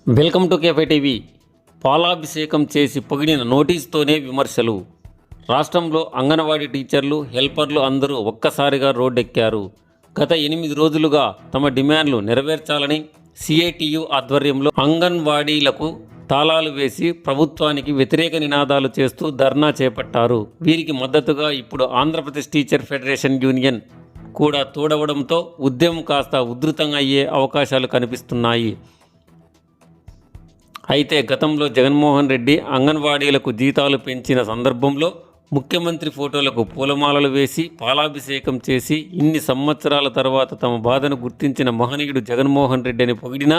Welcome to కేఫై TV. పాలాభిషేకం చేసి పొగిడిన నోటీసుతోనే విమర్శలు. రాష్ట్రంలో అంగన్వాడీ టీచర్లు, హెల్పర్లు అందరూ ఒక్కసారిగా రోడ్డెక్కారు. గత 8 రోజులుగా తమ డిమాండ్లు నెరవేర్చాలని సిఐటియు ఆధ్వర్యంలో అంగన్వాడీలకు తాళాలు వేసి ప్రభుత్వానికి వ్యతిరేక నినాదాలు చేస్తూ ధర్నా చేపట్టారు. వీరికి మద్దతుగా ఇప్పుడు ఆంధ్రప్రదేశ్ టీచర్ ఫెడరేషన్ యూనియన్ కూడా తోడవడంతో ఉద్యమం కాస్త ఉధృతంగా అయ్యే అవకాశాలు కనిపిస్తున్నాయి. అయితే గతంలో జగన్మోహన్ రెడ్డి అంగన్వాడీలకు జీతాలు పెంచిన సందర్భంలో ముఖ్యమంత్రి ఫోటోలకు పూలమాలలు వేసి పాలాభిషేకం చేసి ఇన్ని సంవత్సరాల తర్వాత తమ బాధను గుర్తించిన మహనీయుడు జగన్మోహన్ రెడ్డి అని పొగిడిన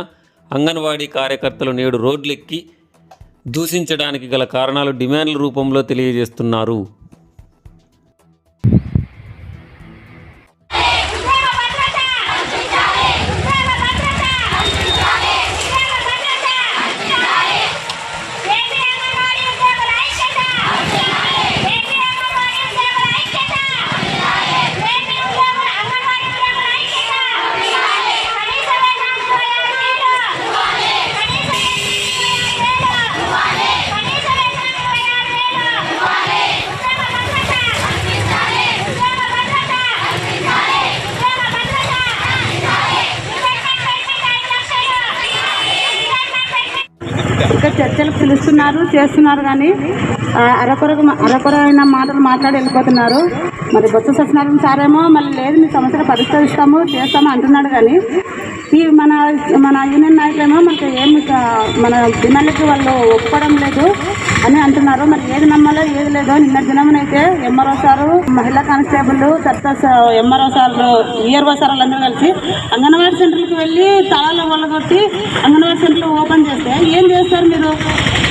అంగన్వాడీ కార్యకర్తలు నేడు రోడ్లెక్కి దూషించడానికి గల కారణాలు డిమాండ్ల రూపంలో తెలియజేస్తున్నారు. ఇక్కడ చర్చలు పిలుస్తున్నారు, చేస్తున్నారు, కానీ అరకొరైన మాటలు మాట్లాడి వెళ్ళిపోతున్నారు. మరి బొత్స సత్యనారాయణ సారేమో మళ్ళీ లేదు మీ సమస్యలు పరిష్కరిస్తాము చేస్తాము అంటున్నాడు, కానీ ఈ మన యూనియన్ నాయకులేమో మనకి ఏమి మన డిమాండ్లకి వాళ్ళు ఒప్పుకోవడం లేదు అని అంటున్నారు. మరి ఏది నమ్మాలో ఏది లేదో నిన్న దినమునైతే ఎంఆర్ఓ సారు, మహిళా కానిస్టేబుల్, తర్వాత ఎంఆర్ఓ సార్లు, ఈఆర్ఓ సార్లు అందరూ కలిసి అంగన్వాడీ సెంటర్కి వెళ్ళి తాళాలు వల్లగొట్టి అంగన్వాడీ సెంటర్లు ఓపెన్ చేస్తే ఏం చేస్తారు మీరు?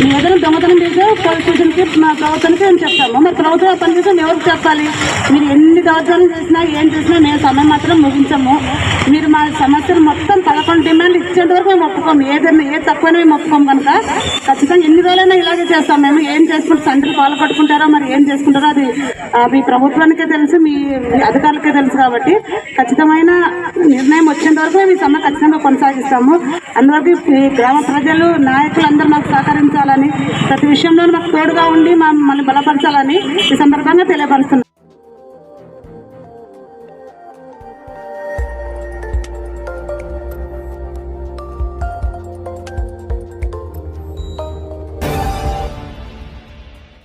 మీ ఏదైనా దొంగతనం చేస్తే పోలీస్ స్టేషన్కి మా ప్రభుత్వానికి మేము చెప్తాము. మరి ప్రభుత్వం పని చేస్తే ఎవరికి చెప్పాలి? మీరు ఎన్ని దౌర్జన్యం చేసినా ఏం చేసినా మేము సమయం మాత్రం ముగించము. మీరు మా సమస్యలు మొత్తం 11 డిమాండ్లు ఇచ్చేంత వరకు మేము ఒప్పుకోము. ఏది తక్కువైనా మేము ఒప్పుకోము. కనుక ఖచ్చితంగా ఎన్ని రోజులైనా ఇలాగే చేస్తాం. మేము ఏం చేసుకుంటే సెంటర్ పాలు పట్టుకుంటారో మరి ఏం చేసుకుంటారో అది మీ ప్రభుత్వానికే తెలుసు, మీ అధికారులకే తెలుసు. కాబట్టి ఖచ్చితమైన నిర్ణయం వచ్చేంత వరకు మేము ఈ సమ్మె ఖచ్చితంగా కొనసాగిస్తాము. అందువరకు ఈ గ్రామ ప్రజలు, నాయకులు అందరూ మాకు సహకరించాలని, ప్రతి విషయంలో మాకు తోడుగా ఉండి మమ్మల్ని బలపరచాలని ఈ సందర్భంగా తెలియపరుస్తున్నాం.